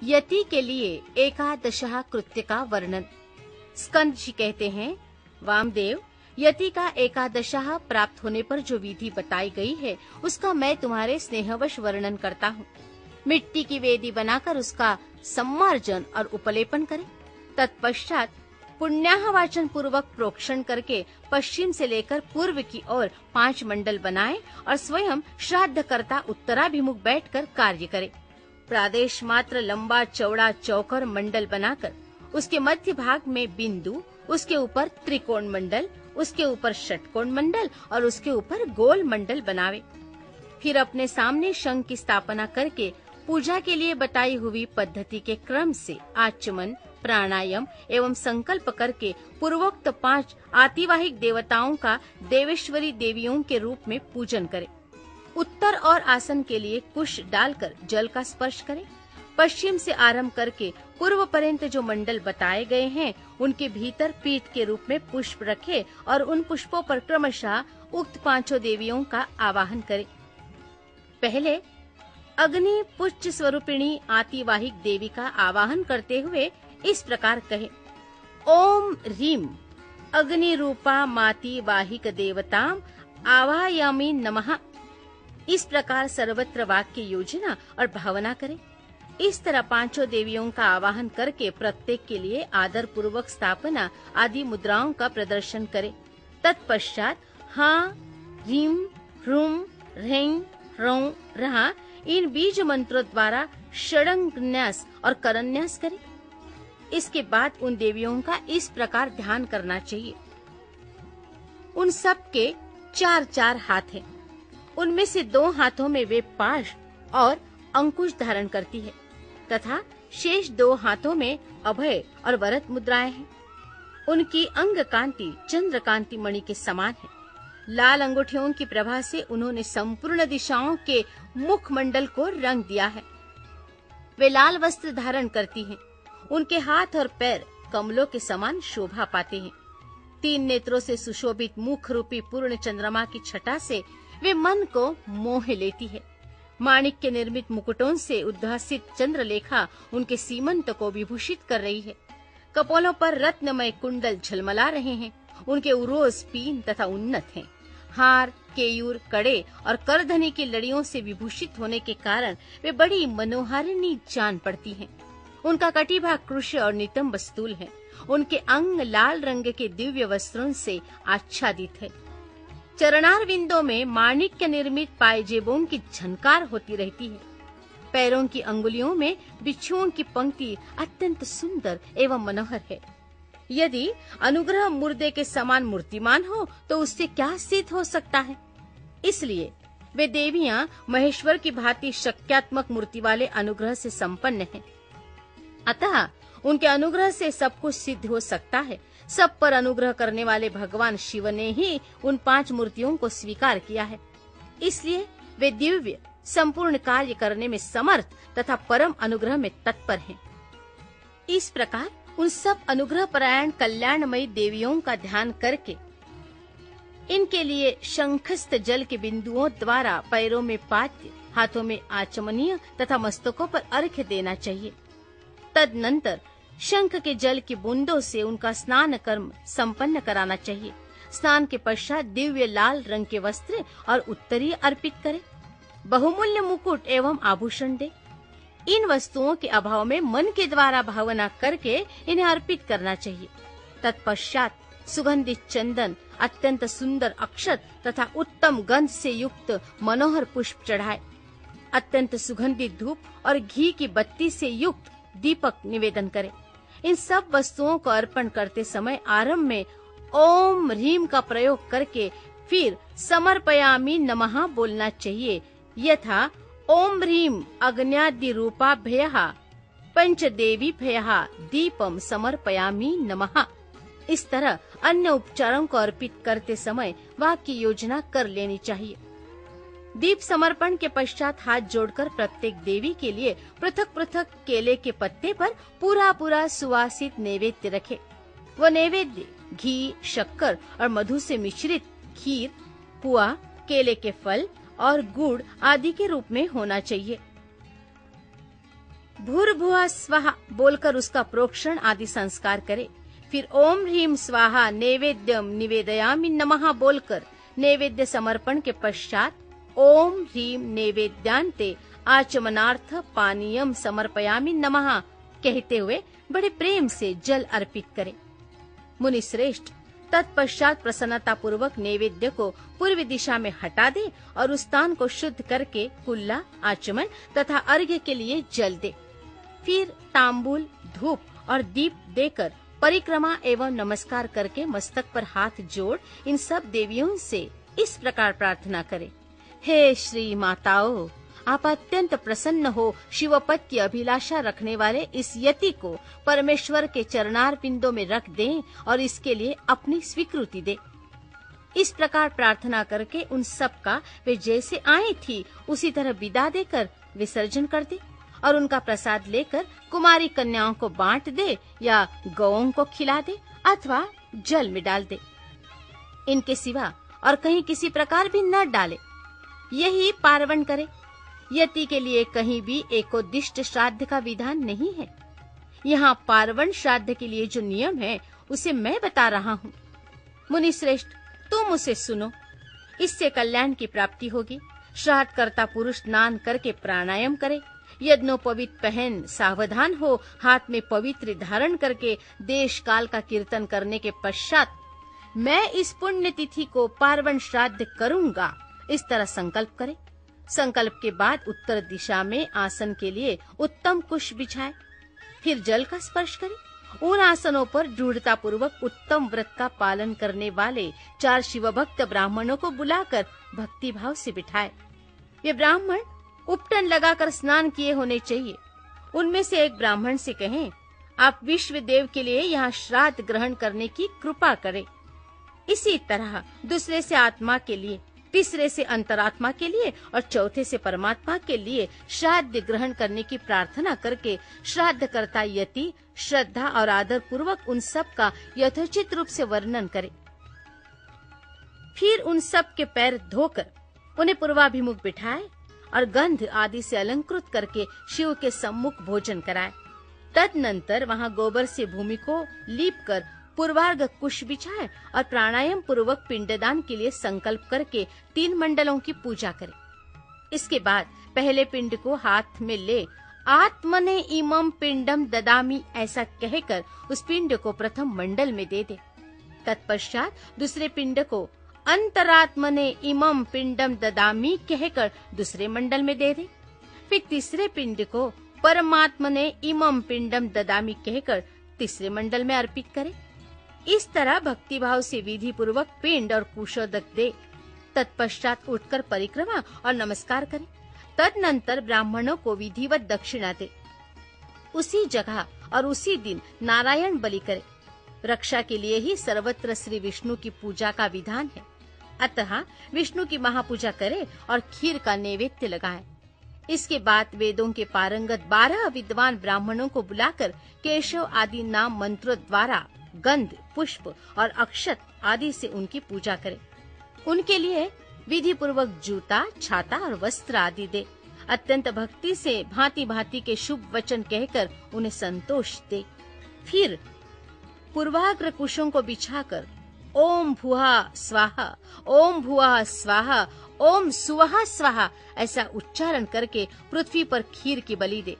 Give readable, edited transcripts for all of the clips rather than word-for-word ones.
यति के लिए एकादशः कृत्य का वर्णन। स्कंद जी कहते हैं, वामदेव, यति का एकादशः प्राप्त होने पर जो विधि बताई गई है उसका मैं तुम्हारे स्नेहवश वर्णन करता हूँ। मिट्टी की वेदी बनाकर उसका सम्मार्जन और उपलेपन करें। तत्पश्चात पुण्याहवाचन पूर्वक प्रोक्षण करके पश्चिम से लेकर पूर्व की ओर 5 मंडल बनाए और स्वयं श्राद्धकर्ता उत्तराभिमुख बैठकर कार्य करे। प्रादेश मात्र लंबा चौड़ा चौकर मंडल बनाकर उसके मध्य भाग में बिंदु, उसके ऊपर त्रिकोण मंडल, उसके ऊपर षटकोण मंडल और उसके ऊपर गोल मंडल बनावे। फिर अपने सामने शंख की स्थापना करके पूजा के लिए बताई हुई पद्धति के क्रम से आचमन, प्राणायाम एवं संकल्प करके पूर्वोक्त 5 आतिवाहिक देवताओं का देवेश्वरी देवियों के रूप में पूजन करे। उत्तर और आसन के लिए कुश डालकर जल का स्पर्श करें। पश्चिम से आरंभ करके पूर्व पर्यंत जो मंडल बताए गए हैं उनके भीतर पीठ के रूप में पुष्प रखे और उन पुष्पों पर क्रमशः उक्त 5 देवियों का आवाहन करें। पहले अग्नि पुष्ट स्वरूपिणी आतिवाहिक देवी का आवाहन करते हुए इस प्रकार कहे, ओम ह्रीम अग्नि रूपा माति वाहिक देवताम आवाहयामि नमः। इस प्रकार सर्वत्र वाक्य योजना और भावना करें। इस तरह 5 देवियों का आवाहन करके प्रत्येक के लिए आदर पूर्वक स्थापना आदि मुद्राओं का प्रदर्शन करें। तत्पश्चात हाँ, ह्रीम, ह्रूम, ह्रैं, ह्रौं, रहा इन बीज मंत्रों द्वारा षडंगन्यास और करन्यास करें। इसके बाद उन देवियों का इस प्रकार ध्यान करना चाहिए। उन सब के 4-4 हाथ हैं। उनमें से 2 हाथों में वे पाश और अंकुश धारण करती है तथा शेष 2 हाथों में अभय और वरद मुद्राएं हैं। उनकी अंग कांति चंद्र कांति मणि के समान है। लाल अंगूठियों की प्रभा से उन्होंने संपूर्ण दिशाओं के मुख मंडल को रंग दिया है। वे लाल वस्त्र धारण करती हैं। उनके हाथ और पैर कमलों के समान शोभा पाते हैं। 3 नेत्रों से सुशोभित मुख रूपी पूर्ण चंद्रमा की छटा से वे मन को मोह लेती है। माणिक्य निर्मित मुकुटों से उद्भासित चंद्रलेखा उनके सीमंत को विभूषित कर रही है। कपोलों पर रत्नमय कुंडल झलमला रहे हैं। उनके उरोज पीन तथा उन्नत हैं। हार, केयूर, कड़े और करधनी की लड़ियों से विभूषित होने के कारण वे बड़ी मनोहारिणी जान पड़ती हैं। उनका कटिभाग कृश और नितंब स्तूल है। उनके अंग लाल रंग के दिव्य वस्त्रों से आच्छादित है। चरणार विंदों में माणिक्य निर्मित पायजेबों की झनकार होती रहती है। पैरों की अंगुलियों में बिच्छुओं की पंक्ति अत्यंत सुंदर एवं मनोहर है। यदि अनुग्रह मुर्दे के समान मूर्तिमान हो तो उससे क्या सिद्ध हो सकता है। इसलिए वे देवियां महेश्वर की भांति शक्त्यात्मक मूर्ति वाले अनुग्रह से संपन्न हैं। अतः उनके अनुग्रह से सब कुछ सिद्ध हो सकता है। सब पर अनुग्रह करने वाले भगवान शिव ने ही उन 5 मूर्तियों को स्वीकार किया है। इसलिए वे दिव्य संपूर्ण कार्य करने में समर्थ तथा परम अनुग्रह में तत्पर हैं। इस प्रकार उन सब अनुग्रह परायण कल्याणमयी देवियों का ध्यान करके इनके लिए शंखस्थ जल के बिंदुओं द्वारा पैरों में पाद्य, हाथों में आचमनीय तथा मस्तकों पर अर्घ्य देना चाहिए। तदनंतर शंख के जल की बूंदों से उनका स्नान कर्म संपन्न कराना चाहिए। स्नान के पश्चात दिव्य लाल रंग के वस्त्र और उत्तरीय अर्पित करें। बहुमूल्य मुकुट एवं आभूषण दे। इन वस्तुओं के अभाव में मन के द्वारा भावना करके इन्हें अर्पित करना चाहिए। तत्पश्चात सुगंधित चंदन, अत्यंत सुंदर अक्षत तथा उत्तम गंध से युक्त मनोहर पुष्प चढ़ाए। अत्यंत सुगंधित धूप और घी की बत्ती से युक्त दीपक निवेदन करें। इन सब वस्तुओं को अर्पण करते समय आरंभ में ओम ह्रीम का प्रयोग करके फिर समर्पयामि नमः बोलना चाहिए। यथा ओम ह्रीम अग्न्यादि रूपाभ्यः पंचदेवीभ्यः दीपम समर्पयामि नमः। इस तरह अन्य उपचारों को अर्पित करते समय वाक्य योजना कर लेनी चाहिए। दीप समर्पण के पश्चात हाथ जोड़कर प्रत्येक देवी के लिए पृथक पृथक केले के पत्ते पर पूरा सुवासित नैवेद्य रखे। वो नैवेद्य घी, शक्कर और मधु से मिश्रित खीर, पुआ, केले के फल और गुड़ आदि के रूप में होना चाहिए। भूर्भुवः स्वः बोलकर उसका प्रोक्षण आदि संस्कार करे। फिर ओम ह्रीम स्वाहा नैवेद्यम निवेदयामि नमः बोलकर नैवेद्य समर्पण के पश्चात ओम ह्रीम नैवेद्यांते आचमनार्थ पानीयम समर्पयामि नमः कहते हुए बड़े प्रेम से जल अर्पित करे। मुनि श्रेष्ठ तत्पश्चात प्रसन्नता पूर्वक नैवेद्य को पूर्व दिशा में हटा दे और उस स्थान को शुद्ध करके कुल्ला, आचमन तथा अर्घ्य के लिए जल दे। फिर तांबूल, धूप और दीप देकर परिक्रमा एवं नमस्कार करके मस्तक पर हाथ जोड़ इन सब देवियों से इस प्रकार प्रार्थना करे। हे श्री माताओं, आप अत्यंत प्रसन्न हो शिवपद की अभिलाषा रखने वाले इस यति को परमेश्वर के चरणार पिंडों में रख दें और इसके लिए अपनी स्वीकृति दे। इस प्रकार प्रार्थना करके उन सब का वे जैसे आई थी उसी तरह विदा देकर विसर्जन कर दे और उनका प्रसाद लेकर कुमारी कन्याओं को बांट दे या गौओं को खिला दे अथवा जल में डाल दे। इनके सिवा और कहीं किसी प्रकार भी न डाले। यही पार्वण करे। यति के लिए कहीं भी एकोद्दिष्ट श्राद्ध का विधान नहीं है। यहाँ पार्वण श्राद्ध के लिए जो नियम है उसे मैं बता रहा हूँ। मुनि श्रेष्ठ, तुम उसे सुनो। इससे कल्याण की प्राप्ति होगी। श्राद्ध करता पुरुष स्नान करके प्राणायाम करे, यज्ञोपवीत पहन सावधान हो, हाथ में पवित्र धारण करके देश काल का कीर्तन करने के पश्चात मैं इस पुण्य तिथि को पार्वण श्राद्ध करूंगा, इस तरह संकल्प करे। संकल्प के बाद उत्तर दिशा में आसन के लिए उत्तम कुश बिछाए, फिर जल का स्पर्श करे। उन आसनों पर दृढ़ता पूर्वक उत्तम व्रत का पालन करने वाले 4 शिवभक्त ब्राह्मणों को बुलाकर भक्ति भाव से बिठाए। ये ब्राह्मण उपटन लगाकर स्नान किए होने चाहिए। उनमें से एक ब्राह्मण से कहें, आप विश्व देव के लिए यहाँ श्राद्ध ग्रहण करने की कृपा करें। इसी तरह दूसरे से आत्मा के लिए, तीसरे से अंतरात्मा के लिए और चौथे से परमात्मा के लिए श्राद्ध ग्रहण करने की प्रार्थना करके श्राद्ध करता यति श्रद्धा और आदर पूर्वक उन सब का यथोचित रूप से वर्णन करे। फिर उन सब के पैर धोकर उन्हें पूर्वाभिमुख बिठाए और गंध आदि से अलंकृत करके शिव के सम्मुख भोजन कराए। तदनंतर वहां गोबर से भूमि को लीप कर पूर्वार्घ कुश बिछाए और प्राणायाम पूर्वक पिंडदान के लिए संकल्प करके 3 मंडलों की पूजा करे। इसके बाद पहले पिंड को हाथ में ले आत्मने इमं पिंडम ददामि ऐसा कहकर उस पिंड को प्रथम मंडल में दे दे। तत्पश्चात दूसरे पिंड को अंतरात्मने इमं पिंडम ददामि कहकर दूसरे मंडल में दे दे। फिर तीसरे पिंड को परमात्मने इमं पिंडम ददामि कहकर तीसरे मंडल में अर्पित करे। इस तरह भक्तिभाव से विधि पूर्वक पिंड और कुशोदक दे। तत्पश्चात उठकर परिक्रमा और नमस्कार करे। तदनंतर ब्राह्मणों को विधिवत दक्षिणा दे। उसी जगह और उसी दिन नारायण बलि करे। रक्षा के लिए ही सर्वत्र श्री विष्णु की पूजा का विधान है। अतः विष्णु की महापूजा करे और खीर का नैवेद्य लगाए। इसके बाद वेदों के पारंगत 12 विद्वान ब्राह्मणों को बुलाकर केशव आदि नाम मंत्रों द्वारा गंध, पुष्प और अक्षत आदि से उनकी पूजा करे। उनके लिए विधि पूर्वक जूता, छाता और वस्त्र आदि दे। अत्यंत भक्ति से भांति भांति के शुभ वचन कहकर उन्हें संतोष दे। फिर पूर्वाग्र कुशों को बिछाकर ओम भुवः स्वाहा, ओम भुवः स्वाहा, ओम सुवः स्वाहा ऐसा उच्चारण करके पृथ्वी पर खीर की बलि दे।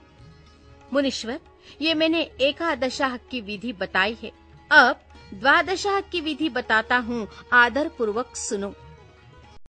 मुनीश्वर, ये मैंने एकादशाह की विधि बताई है। अब द्वादशाह की विधि बताता हूँ, आदर पूर्वक सुनो।